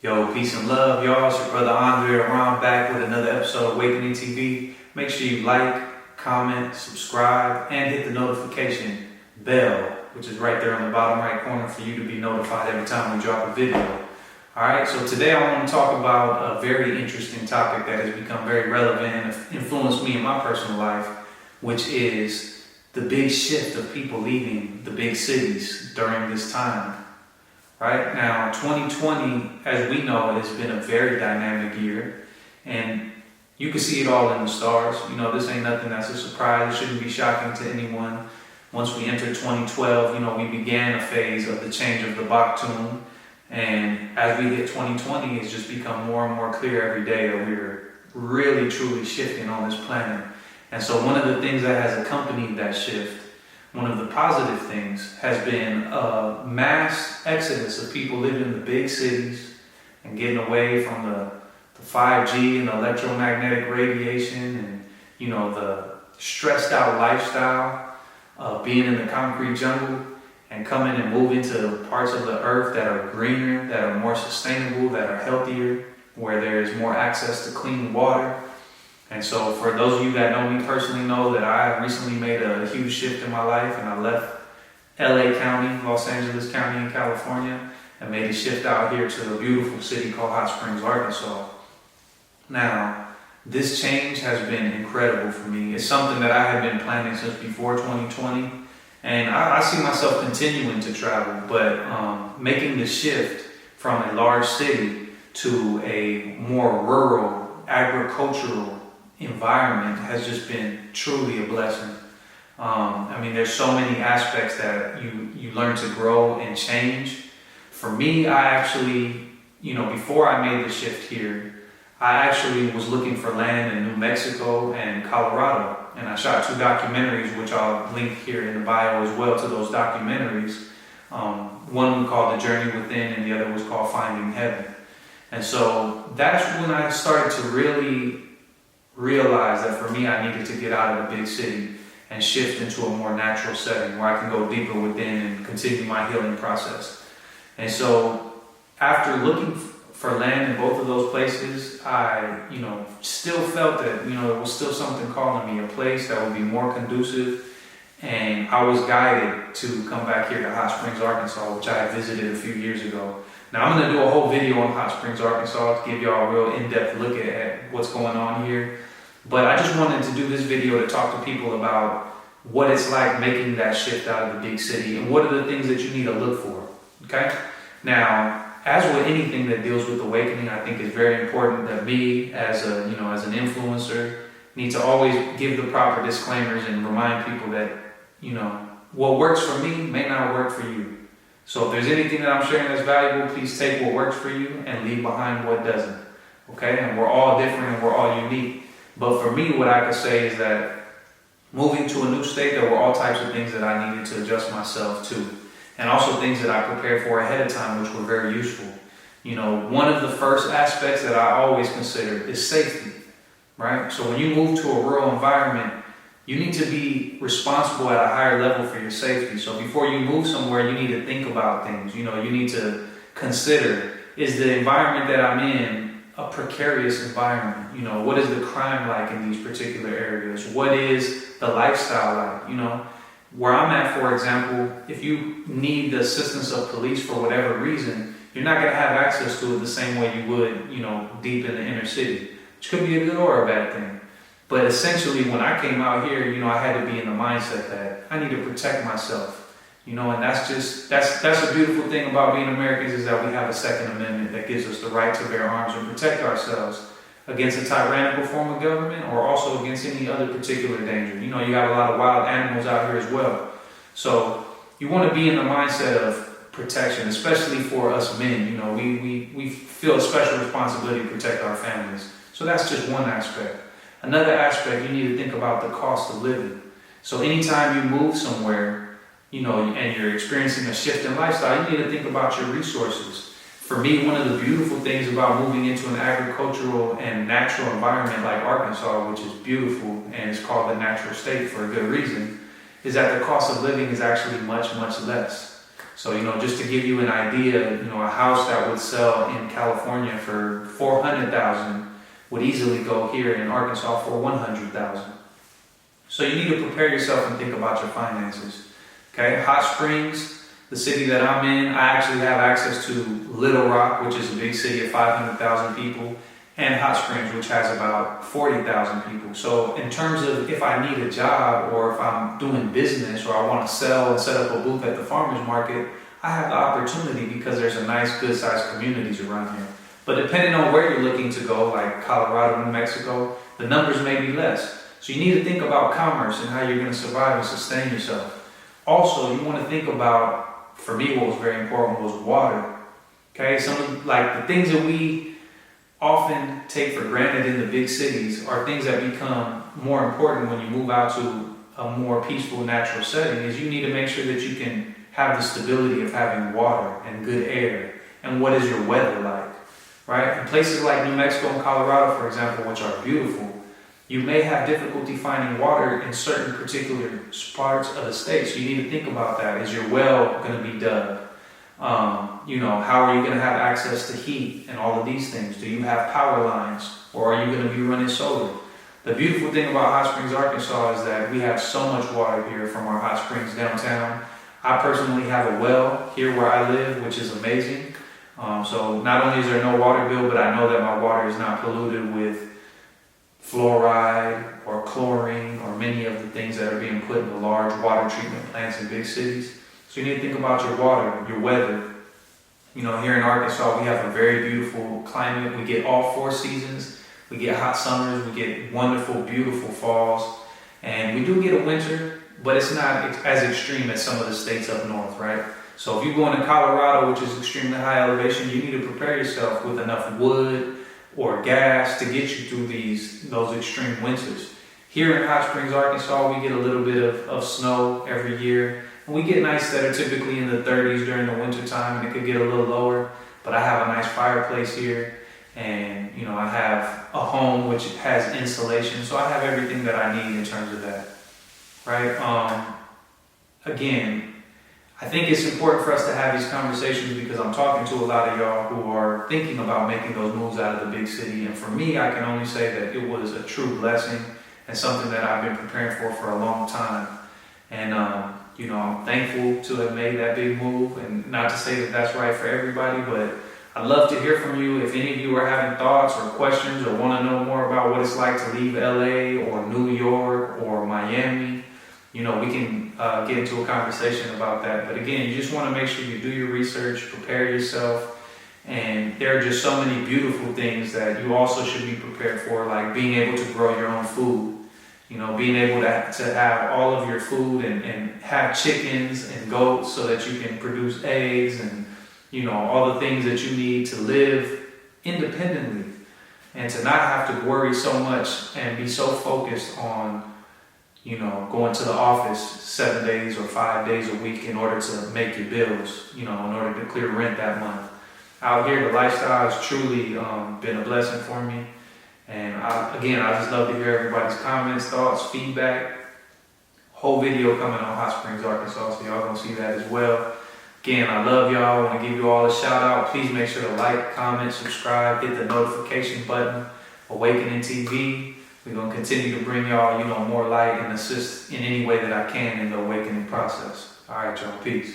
Yo, peace and love, y'all. It's your brother Auram back with another episode of Awakening TV. Make sure you like, comment, subscribe, and hit the notification bell, which is right there on the bottom right corner for you to be notified every time we drop a video. Alright, so today I want to talk about a very interesting topic that has become very relevant and influenced me in my personal life, which is the big shift of people leaving the big cities during this time. Right now, 2020, as we know, has been a very dynamic year, and you can see it all in the stars. You know, this ain't nothing that's a surprise. It shouldn't be shocking to anyone. Once we entered 2012, you know, we began a phase of the change of the Bach tune, and as we hit 2020, it's just become more and more clear every day that we're really, truly shifting on this planet. And so one of the things that has accompanied that shift, one of the positive things, has been a mass exodus of people living in the big cities and getting away from the 5G and the electromagnetic radiation and, you know, the stressed out lifestyle of being in the concrete jungle, and coming and moving to parts of the earth that are greener, that are more sustainable, that are healthier, where there is more access to clean water. And so for those of you that know me personally know that I recently made a huge shift in my life, and I left LA County, Los Angeles County in California, and made a shift out here to a beautiful city called Hot Springs, Arkansas. Now, this change has been incredible for me. It's something that I had been planning since before 2020, and I see myself continuing to travel, but making the shift from a large city to a more rural, agricultural environment has just been truly a blessing. I mean, there's so many aspects that you learn to grow and change. For me, I actually, you know, before I made the shift here, I actually was looking for land in New Mexico and Colorado, and I shot 2 documentaries, which I'll link here in the bio as well to those documentaries. One was called The Journey Within, and the other was called Finding Heaven. And so that's when I started to really realize that for me, I needed to get out of the big city and shift into a more natural setting where I can go deeper within and continue my healing process. And so after looking for land in both of those places, I, you know, still felt that, you know, it was still something calling me, a place that would be more conducive. And I was guided to come back here to Hot Springs, Arkansas, which I had visited a few years ago. Now I'm going to do a whole video on Hot Springs, Arkansas to give y'all a real in-depth look at what's going on here. But I just wanted to do this video to talk to people about what it's like making that shift out of the big city and what are the things that you need to look for, okay? Now, as with anything that deals with awakening, I think it's very important that me as a, you know, as an influencer, need to always give the proper disclaimers and remind people that, you know, what works for me may not work for you. So if there's anything that I'm sharing that's valuable, please take what works for you and leave behind what doesn't, okay? And we're all different and we're all unique. But for me, what I could say is that moving to a new state, there were all types of things that I needed to adjust myself to. And also things that I prepared for ahead of time, which were very useful. You know, one of the first aspects that I always consider is safety, right? So when you move to a rural environment, you need to be responsible at a higher level for your safety. So before you move somewhere, you need to think about things. You know, you need to consider, is the environment that I'm in a precarious environment? You know, what is the crime like in these particular areas? What is the lifestyle like? You know, where I'm at, for example, if you need the assistance of police for whatever reason, you're not going to have access to it the same way you would, you know, deep in the inner city, which could be a good or a bad thing. But essentially, when I came out here, you know, I had to be in the mindset that I need to protect myself. You know, and that's a beautiful thing about being Americans, is that we have a Second Amendment that gives us the right to bear arms and protect ourselves against a tyrannical form of government, or also against any other particular danger. You know, you have a lot of wild animals out here as well. So you want to be in the mindset of protection, especially for us men. You know, we feel a special responsibility to protect our families. So that's just one aspect. Another aspect, you need to think about the cost of living. So anytime you move somewhere, you know, and you're experiencing a shift in lifestyle, you need to think about your resources. For me, one of the beautiful things about moving into an agricultural and natural environment like Arkansas, which is beautiful and it's called the natural state for a good reason, is that the cost of living is actually much, much less. So, just to give you an idea, a house that would sell in California for $400,000 would easily go here in Arkansas for $100,000. So you need to prepare yourself and think about your finances. Okay, Hot Springs, the city that I'm in, I actually have access to Little Rock, which is a big city of 500,000 people, and Hot Springs, which has about 40,000 people. So in terms of if I need a job or if I'm doing business or I want to sell and set up a booth at the farmer's market, I have the opportunity because there's a nice, good-sized communities around here. But depending on where you're looking to go, like Colorado, New Mexico, the numbers may be less. So you need to think about commerce and how you're going to survive and sustain yourself. Also, you want to think about, for me, what was very important was water. Okay, some of the things that we often take for granted in the big cities are things that become more important when you move out to a more peaceful, natural setting. Is you need to make sure that you can have the stability of having water and good air. And what is your weather like, right? In places like New Mexico and Colorado, for example, which are beautiful, you may have difficulty finding water in certain particular parts of the state. So you need to think about that. Is your well going to be dug? How are you going to have access to heat and all of these things? Do you have power lines, or are you going to be running solar? The beautiful thing about Hot Springs, Arkansas is that we have so much water here from our hot springs downtown. I personally have a well here where I live, which is amazing. So not only is there no water bill, but I know that my water is not polluted with fluoride or chlorine or many of the things that are being put in the large water treatment plants in big cities. So you need to think about your water, your weather. Here in Arkansas, we have a very beautiful climate. We get all 4 seasons. We get hot summers, we get wonderful, beautiful falls, and we do get a winter, but it's not as extreme as some of the states up north, right? So if you go into Colorado, which is extremely high elevation, you need to prepare yourself with enough wood or gas to get you through those extreme winters. Here in Hot Springs, Arkansas, we get a little bit of snow every year. And we get nights that are typically in the 30s during the winter time, and it could get a little lower. But I have a nice fireplace here, and I have a home which has insulation, so I have everything that I need in terms of that. Right? Again, I think it's important for us to have these conversations because I'm talking to a lot of y'all who are thinking about making those moves out of the big city. And for me, I can only say that it was a true blessing and something that I've been preparing for a long time. And I'm thankful to have made that big move, and not to say that that's right for everybody, but I'd love to hear from you. If any of you are having thoughts or questions or want to know more about what it's like to leave LA or New York or Miami, we can get into a conversation about that. But again, you just want to make sure you do your research, prepare yourself, and there are just so many beautiful things that you also should be prepared for, like being able to grow your own food. Being able to have all of your food and have chickens and goats so that you can produce eggs and, all the things that you need to live independently and to not have to worry so much and be so focused on, going to the office 7 days or 5 days a week in order to make your bills, in order to clear rent that month. Out here, the lifestyle has truly been a blessing for me. And I just love to hear everybody's comments, thoughts, feedback. Whole video coming on Hot Springs, Arkansas, so y'all gonna see that as well. Again, I love y'all. I want to give you all a shout out. Please make sure to like, comment, subscribe, hit the notification button. Awakening TV. We're gonna continue to bring y'all, more light and assist in any way that I can in the awakening process. All right, y'all. Peace.